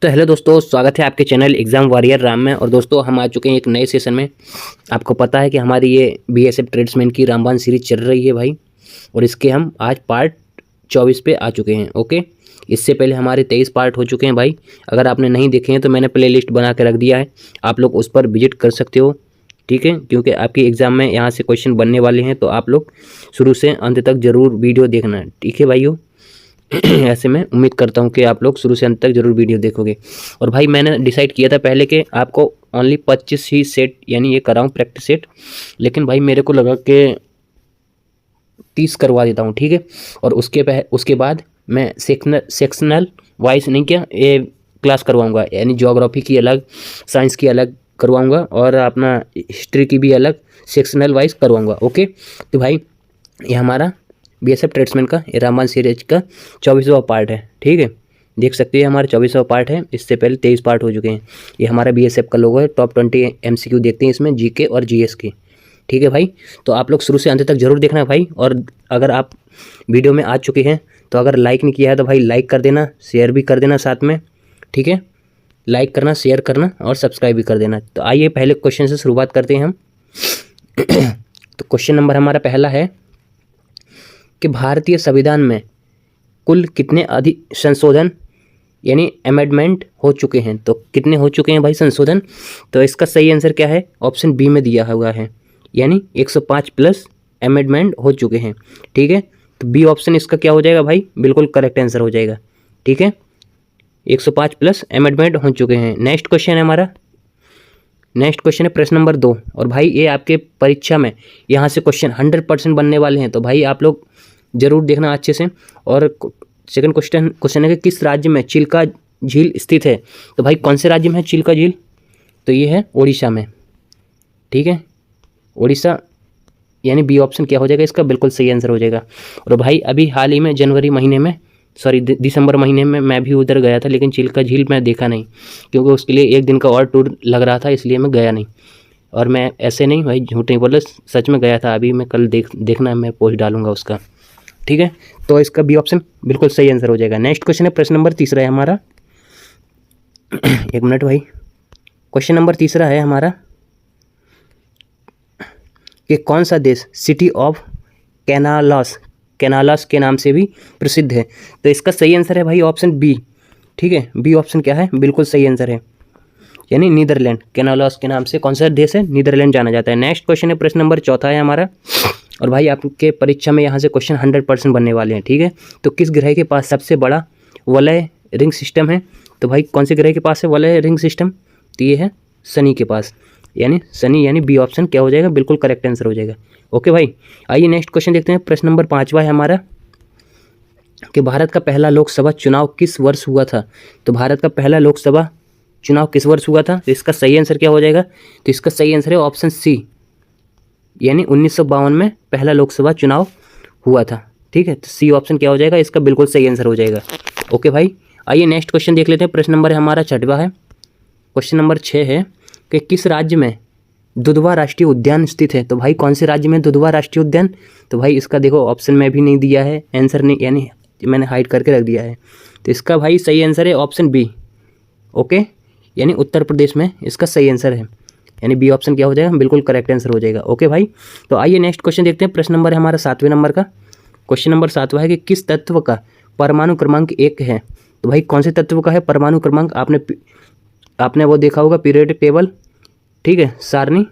तो हेलो दोस्तों, स्वागत है आपके चैनल एग्ज़ाम वॉरियर राम में। और दोस्तों हम आ चुके हैं एक नए सेशन में। आपको पता है कि हमारी ये बीएसएफ ट्रेड्समैन की रामबाण सीरीज चल रही है भाई, और इसके हम आज पार्ट 24 पे आ चुके हैं। ओके, इससे पहले हमारे 23 पार्ट हो चुके हैं भाई। अगर आपने नहीं देखे हैं तो मैंने प्ले लिस्ट बना के रख दिया है, आप लोग उस पर विजिट कर सकते हो। ठीक है, क्योंकि आपके एग्ज़ाम में यहाँ से क्वेश्चन बनने वाले हैं, तो आप लोग शुरू से अंत तक ज़रूर वीडियो देखना। ठीक है भाइयों, ऐसे मैं उम्मीद करता हूँ कि आप लोग शुरू से अंत तक जरूर वीडियो देखोगे। और भाई मैंने डिसाइड किया था पहले कि आपको ओनली 25 ही सेट यानी ये कराऊँ प्रैक्टिस सेट, लेकिन भाई मेरे को लगा कि 30 करवा देता हूँ। ठीक है, और उसके बाद मैं सेक्शनल वाइज नहीं क्या ये क्लास करवाऊँगा, यानी ज्योग्राफी की अलग, साइंस की अलग करवाऊँगा और अपना हिस्ट्री की भी अलग सेक्शनल वाइज करवाऊँगा। ओके, तो भाई ये हमारा बीएसएफ ट्रेड्समैन का रामबाण सीरीज का 24वां पार्ट है। ठीक है, देख सकते हैं हमारा 24वां पार्ट है। इससे पहले 23 पार्ट हो चुके हैं। ये हमारा बीएसएफ का लोगो है। टॉप 20 एमसीक्यू देखते हैं इसमें, जीके और जीएस के। ठीक है भाई, तो आप लोग शुरू से अंत तक जरूर देखना भाई। और अगर आप वीडियो में आ चुके हैं तो अगर लाइक नहीं किया है तो भाई लाइक कर देना, शेयर भी कर देना साथ में। ठीक है, लाइक करना, शेयर करना और सब्सक्राइब भी कर देना। तो आइए पहले क्वेश्चन से शुरुआत करते हैं हम। तो क्वेश्चन नंबर हमारा पहला है कि भारतीय संविधान में कुल कितने अधिक संशोधन यानी अमेंडमेंट हो चुके हैं। तो कितने हो चुके हैं भाई संशोधन? तो इसका सही आंसर क्या है? ऑप्शन बी में दिया हुआ है, यानी 105 प्लस अमेंडमेंट हो चुके हैं। ठीक है, तो बी ऑप्शन इसका क्या हो जाएगा भाई? बिल्कुल करेक्ट आंसर हो जाएगा। ठीक है, 105 प्लस अमेंडमेंट हो चुके हैं। नेक्स्ट क्वेश्चन है हमारा, नेक्स्ट क्वेश्चन है प्रश्न नंबर 2। और भाई ये आपके परीक्षा में यहाँ से क्वेश्चन 100% बनने वाले हैं, तो भाई आप लोग जरूर देखना अच्छे से। और सेकंड क्वेश्चन है कि किस राज्य में चिल्का झील स्थित है? तो भाई कौन से राज्य में है चिल्का झील? तो ये है उड़ीसा में। ठीक है, उड़ीसा, यानी बी ऑप्शन क्या हो जाएगा इसका? बिल्कुल सही आंसर हो जाएगा। और भाई अभी हाल ही में दिसंबर महीने में मैं भी उधर गया था, लेकिन चिल्का झील मैं देखा नहीं, क्योंकि उसके लिए एक दिन का और टूर लग रहा था, इसलिए मैं गया नहीं। और मैं ऐसे नहीं भाई, झूठ नहीं बोल रहा, सच में गया था। अभी मैं कल देखना मैं पोस्ट डालूंगा उसका। ठीक है, तो इसका बी ऑप्शन बिल्कुल सही आंसर हो जाएगा। नेक्स्ट क्वेश्चन है प्रश्न नंबर 3 है हमारा। एक मिनट भाई, क्वेश्चन नंबर 3 है हमारा कि कौन सा देश सिटी ऑफ कैनालास के नाम से भी प्रसिद्ध है? तो इसका सही आंसर है भाई ऑप्शन बी। ठीक है, बी ऑप्शन क्या है? बिल्कुल सही आंसर है, यानी नीदरलैंड। कैनालास के नाम से कौन सा देश है? नीदरलैंड जाना जाता है। नेक्स्ट क्वेश्चन है प्रश्न नंबर 4 है हमारा। और भाई आपके परीक्षा में यहाँ से क्वेश्चन 100% बनने वाले हैं। ठीक है, तो किस ग्रह के पास सबसे बड़ा वलय रिंग सिस्टम है? तो भाई कौन से ग्रह के पास है वलय रिंग सिस्टम? तो ये है शनि के पास, यानी शनि, यानी बी ऑप्शन क्या हो जाएगा? बिल्कुल करेक्ट आंसर हो जाएगा। ओके भाई, आइए नेक्स्ट क्वेश्चन देखते हैं। प्रश्न नंबर 5 है हमारा कि भारत का पहला लोकसभा चुनाव किस वर्ष हुआ था? तो भारत का पहला लोकसभा चुनाव किस वर्ष हुआ था? तो इसका सही आंसर क्या हो जाएगा? तो इसका सही आंसर है ऑप्शन सी, यानी 1952 में पहला लोकसभा चुनाव हुआ था। ठीक है, तो सी ऑप्शन क्या हो जाएगा? इसका बिल्कुल सही आंसर हो जाएगा। ओके भाई, आइए नेक्स्ट क्वेश्चन देख लेते हैं। प्रश्न नंबर हमारा 6वां है। क्वेश्चन नंबर 6 है कि किस राज्य में दुधवा राष्ट्रीय उद्यान स्थित है? तो भाई कौन से राज्य में दुधवा राष्ट्रीय उद्यान? तो भाई इसका देखो ऑप्शन में भी नहीं दिया है आंसर, नहीं, यानी मैंने हाइड करके रख दिया है। तो इसका भाई सही आंसर है ऑप्शन बी। ओके, यानी उत्तर प्रदेश में इसका सही आंसर है, यानी बी ऑप्शन क्या हो जाएगा? बिल्कुल करेक्ट आंसर हो जाएगा। ओके भाई, तो आइए नेक्स्ट क्वेश्चन देखते हैं। प्रश्न नंबर है हमारा 7वें नंबर का। क्वेश्चन नंबर 7वां है कि किस तत्व का परमाणु क्रमांक 1 है? तो भाई कौन से तत्व का है परमाणु क्रमांक? आपने वो देखा होगा पीरियोडिक टेबल। ठीक है, सारणी,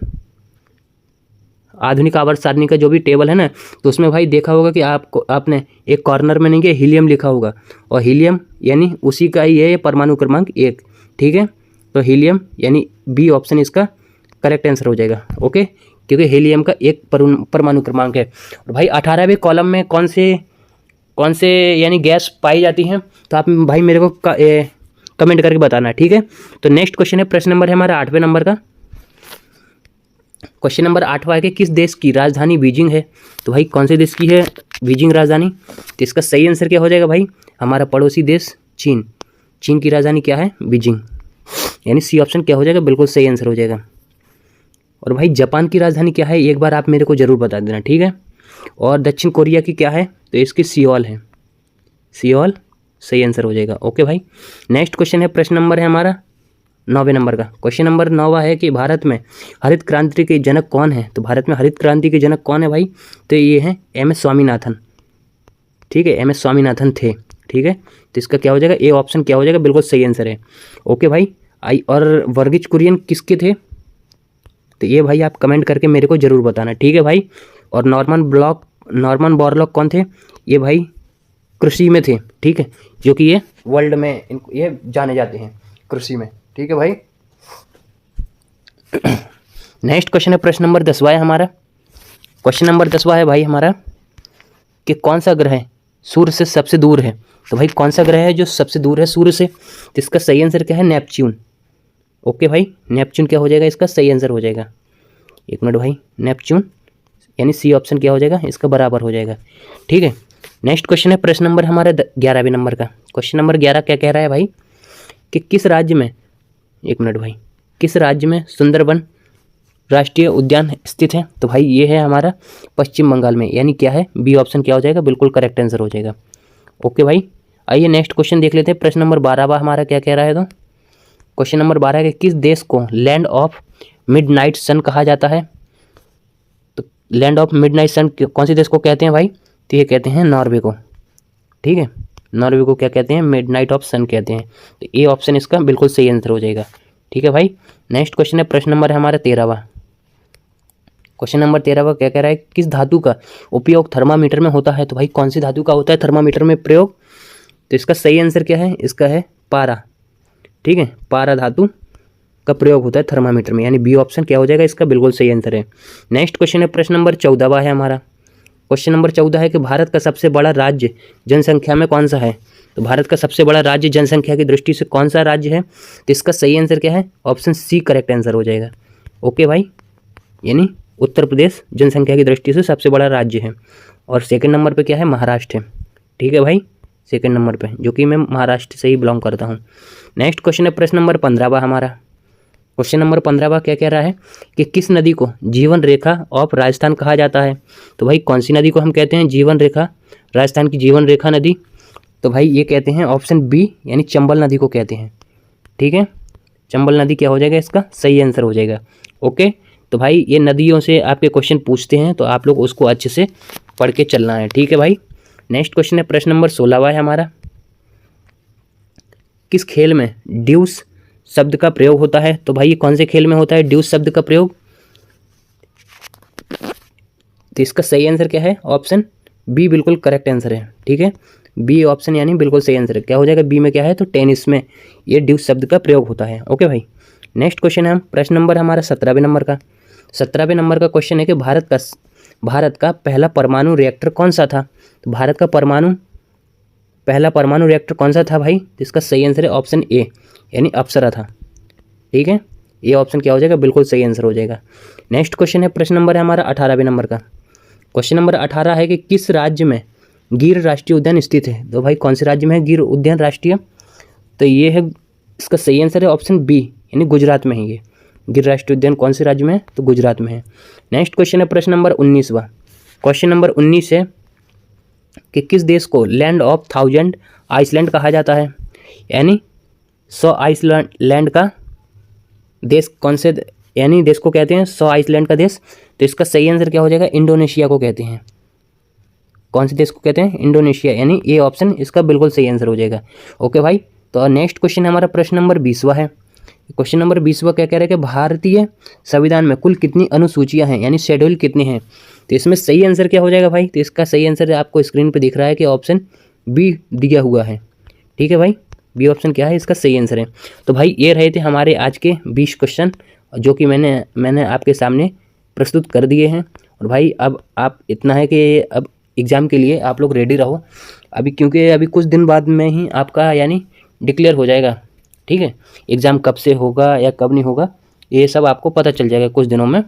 आधुनिक आवर्त सारणी का जो भी टेबल है ना, तो उसमें भाई देखा होगा कि आपने एक कॉर्नर में नहीं कि हीलियम लिखा होगा, और हीलियम यानी उसी का ही है परमाणु क्रमांक 1। ठीक है, तो हीलियम यानी बी ऑप्शन इसका करेक्ट आंसर हो जाएगा। ओके, क्योंकि हीलियम का एक परमाणु क्रमांक है। और भाई 18वें कॉलम में कौन से यानी गैस पाई जाती हैं? तो आप भाई मेरे को कमेंट करके बताना। ठीक है, तो नेक्स्ट क्वेश्चन है प्रश्न नंबर है हमारा 8वें नंबर का। क्वेश्चन नंबर 8वां है कि किस देश की राजधानी बीजिंग है? तो भाई कौन से देश की है बीजिंग राजधानी? तो इसका सही आंसर क्या हो जाएगा भाई? हमारा पड़ोसी देश चीन। चीन की राजधानी क्या है? बीजिंग, यानी सी ऑप्शन क्या हो जाएगा? बिल्कुल सही आंसर हो जाएगा। और भाई जापान की राजधानी क्या है? एक बार आप मेरे को जरूर बता देना। ठीक है, और दक्षिण कोरिया की क्या है? तो इसकी सियोल है, सियोल। सही आंसर हो जाएगा। ओके भाई, नेक्स्ट क्वेश्चन है, प्रश्न नंबर है हमारा 9वें नंबर का। क्वेश्चन नंबर 9वां है कि भारत में हरित क्रांति के जनक कौन है? तो भारत में हरित क्रांति के जनक कौन है भाई? तो ये है एम एस स्वामीनाथन। ठीक है, एम एस स्वामीनाथन थे। ठीक है, तो इसका क्या हो जाएगा, ए ऑप्शन क्या हो जाएगा, बिल्कुल सही आंसर है। ओके भाई, और वर्गीज कुरियन किसके थे? तो ये भाई आप कमेंट करके मेरे को जरूर बताना। ठीक है भाई, और नॉर्मन बोरलॉग कौन थे? ये भाई कृषि में थे। ठीक है, जो कि ये वर्ल्ड में ये जाने जाते हैं कृषि में। ठीक है भाई, नेक्स्ट क्वेश्चन है, प्रश्न नंबर 10वां है हमारा। क्वेश्चन नंबर 10वां है भाई हमारा कि कौन सा ग्रह सूर्य से सबसे दूर है? तो भाई कौन सा ग्रह है जो सबसे दूर है सूर्य से? तो इसका सही आंसर क्या है, नेपच्यून। ओके भाई, नेपच्यून क्या हो जाएगा, इसका सही आंसर हो जाएगा। एक मिनट भाई, नेपच्यून यानी सी ऑप्शन क्या हो जाएगा, इसका बराबर हो जाएगा। ठीक है, नेक्स्ट क्वेश्चन है, प्रश्न नंबर हमारा 11वें नंबर का। क्वेश्चन नंबर 11 क्या कह रहा है भाई कि किस राज्य में, एक मिनट भाई, किस राज्य में सुंदरबन राष्ट्रीय उद्यान स्थित है? तो भाई ये है हमारा पश्चिम बंगाल में, यानी क्या है, बी ऑप्शन क्या हो जाएगा, बिल्कुल करेक्ट आंसर हो जाएगा। ओके भाई, आइए नेक्स्ट क्वेश्चन देख लेते हैं। प्रश्न नंबर 12वां हमारा क्या कह रहा है? तो क्वेश्चन नंबर 12 है कि किस देश को लैंड ऑफ मिडनाइट सन कहा जाता है? तो लैंड ऑफ मिडनाइट सन कौन से देश को कहते हैं भाई? तो ये कहते हैं नॉर्वे को। ठीक है, नॉर्वे को क्या कहते हैं, मिडनाइट ऑफ सन कहते हैं। तो ए ऑप्शन इसका बिल्कुल सही आंसर हो जाएगा। ठीक है भाई, नेक्स्ट क्वेश्चन है, प्रश्न नंबर है हमारा 13वां। क्वेश्चन नंबर 13वां क्या कह रहा है, किस धातु का उपयोग थर्मामीटर में होता है? तो भाई कौन सी धातु का होता है थर्मामीटर में प्रयोग? तो इसका सही आंसर क्या है, इसका है पारा। ठीक है, पारा धातु का प्रयोग होता है थर्मामीटर में, यानी बी ऑप्शन क्या हो जाएगा, इसका बिल्कुल सही आंसर है। नेक्स्ट क्वेश्चन है, प्रश्न नंबर 14वां है हमारा। क्वेश्चन नंबर 14 है कि भारत का सबसे बड़ा राज्य जनसंख्या में कौन सा है? तो भारत का सबसे बड़ा राज्य जनसंख्या की दृष्टि से कौन सा राज्य है? तो इसका सही आंसर क्या है, ऑप्शन सी करेक्ट आंसर हो जाएगा। ओके भाई, यानी उत्तर प्रदेश जनसंख्या की दृष्टि से सबसे बड़ा राज्य है। और सेकंड नंबर पे क्या है, महाराष्ट्र है। ठीक है भाई, सेकंड नंबर पे, जो कि मैं महाराष्ट्र से ही बिलोंग करता हूँ। नेक्स्ट क्वेश्चन है, प्रश्न नंबर 15वां हमारा। क्वेश्चन नंबर 15वां क्या कह रहा है कि किस नदी को जीवन रेखा ऑफ राजस्थान कहा जाता है? तो भाई कौन सी नदी को हम कहते हैं जीवन रेखा, राजस्थान की जीवन रेखा नदी? तो भाई ये कहते हैं ऑप्शन बी, यानी चंबल नदी को कहते हैं। ठीक है, चंबल नदी क्या हो जाएगा, इसका सही आंसर हो जाएगा। ओके, तो भाई ये नदियों से आपके क्वेश्चन पूछते हैं, तो आप लोग उसको अच्छे से पढ़ के चलना है। ठीक है भाई, नेक्स्ट क्वेश्चन है, प्रश्न नंबर 16वां है हमारा। किस खेल में ड्यूस शब्द का प्रयोग होता है? तो भाई ये कौन से खेल में होता है ड्यूस शब्द का प्रयोग? तो इसका सही आंसर क्या है, ऑप्शन बी बिल्कुल करेक्ट आंसर है। ठीक है, बी ऑप्शन यानी बिल्कुल सही आंसर है। क्या हो जाएगा, बी में क्या है, तो टेनिस में ये ड्यूस शब्द का प्रयोग होता है। ओके भाई, नेक्स्ट क्वेश्चन है, प्रश्न नंबर हमारा 17वें नंबर का। 17वें नंबर का क्वेश्चन है कि भारत का पहला परमाणु रिएक्टर कौन सा था? तो भारत का पहला परमाणु रिएक्टर कौन सा था भाई? तो इसका सही आंसर है ऑप्शन ए, यानी अप्सरा था। ठीक है, ये ऑप्शन क्या हो जाएगा, बिल्कुल सही आंसर हो जाएगा। नेक्स्ट क्वेश्चन है, प्रश्न नंबर है हमारा 18वें नंबर का। क्वेश्चन नंबर 18 है कि किस राज्य में गिर राष्ट्रीय उद्यान स्थित है? तो भाई कौन से राज्य में है गिर उद्यान राष्ट्रीय? तो ये है, इसका सही आंसर है ऑप्शन बी, यानी गुजरात में है। ये गिर राष्ट्रीय उद्यान कौन से राज्य में है? तो गुजरात में है। नेक्स्ट क्वेश्चन है, प्रश्न नंबर 19वां। क्वेश्चन नंबर 19 है कि किस देश को लैंड ऑफ 1000 आइसलैंड कहा जाता है? यानी 100 आइसलैंड का देश कौन से, यानी देश को कहते हैं 100 आइसलैंड का देश? तो इसका सही आंसर क्या हो जाएगा, इंडोनेशिया को कहते हैं। कौन से देश को कहते हैं, इंडोनेशिया, यानी ए ऑप्शन इसका बिल्कुल सही आंसर हो जाएगा। ओके भाई, तो नेक्स्ट क्वेश्चन हमारा प्रश्न नंबर 20वां है। क्वेश्चन नंबर 20वां क्या कह रहा है कि भारतीय संविधान में कुल कितनी अनुसूचियां हैं, यानी शेड्यूल कितने हैं? तो इसमें सही आंसर क्या हो जाएगा भाई? तो इसका सही आंसर आपको स्क्रीन पे दिख रहा है कि ऑप्शन बी दिया हुआ है। ठीक है भाई, बी ऑप्शन क्या है, इसका सही आंसर है। तो भाई ये रहे थे हमारे आज के 20 क्वेश्चन, जो कि मैंने आपके सामने प्रस्तुत कर दिए हैं। और भाई अब आप इतना है कि अब एग्ज़ाम के लिए आप लोग रेडी रहो अभी, क्योंकि अभी कुछ दिन बाद में ही आपका यानी डिक्लेयर हो जाएगा। ठीक है, एग्ज़ाम कब से होगा या कब नहीं होगा ये सब आपको पता चल जाएगा कुछ दिनों में।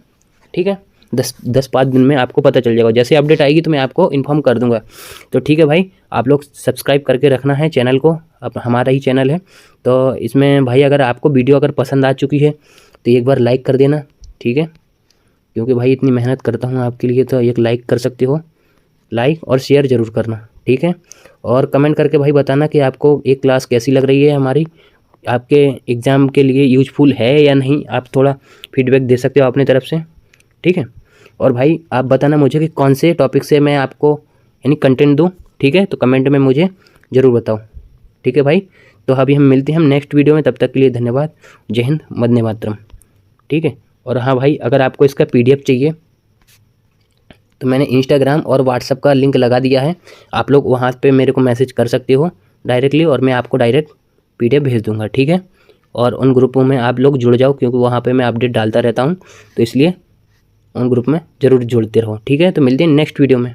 ठीक है, 10-5 दिन में आपको पता चल जाएगा। जैसे अपडेट आएगी तो मैं आपको इन्फॉर्म कर दूंगा। तो ठीक है भाई, आप लोग सब्सक्राइब करके रखना है चैनल को, अब हमारा ही चैनल है। तो इसमें भाई अगर आपको वीडियो अगर पसंद आ चुकी है तो एक बार लाइक कर देना। ठीक है, क्योंकि भाई इतनी मेहनत करता हूँ आपके लिए, तो एक लाइक कर सकते हो, लाइक और शेयर ज़रूर करना। ठीक है। और कमेंट करके भाई बताना कि आपको एक क्लास कैसी लग रही है हमारी, आपके एग्ज़ाम के लिए यूजफुल है या नहीं। आप थोड़ा फीडबैक दे सकते हो अपनी तरफ से, ठीक है। और भाई आप बताना मुझे कि कौन से टॉपिक से मैं आपको यानी कंटेंट दूँ, ठीक है। तो कमेंट में मुझे ज़रूर बताओ, ठीक है भाई। तो अभी हम मिलते हैं हम नेक्स्ट वीडियो में, तब तक के लिए धन्यवाद। जय हिंद, वंदे मातरम, ठीक है। और हाँ भाई, अगर आपको इसका PDF चाहिए तो मैंने इंस्टाग्राम और व्हाट्सअप का लिंक लगा दिया है, आप लोग वहाँ पे मेरे को मैसेज कर सकते हो डायरेक्टली, और मैं आपको डायरेक्ट PDF भेज दूँगा, ठीक है। और उन ग्रुपों में आप लोग जुड़ जाओ, क्योंकि वहाँ पे मैं अपडेट डालता रहता हूँ, तो इसलिए उन ग्रुप में ज़रूर जुड़ते रहो, ठीक है। तो मिलते हैं नेक्स्ट वीडियो में।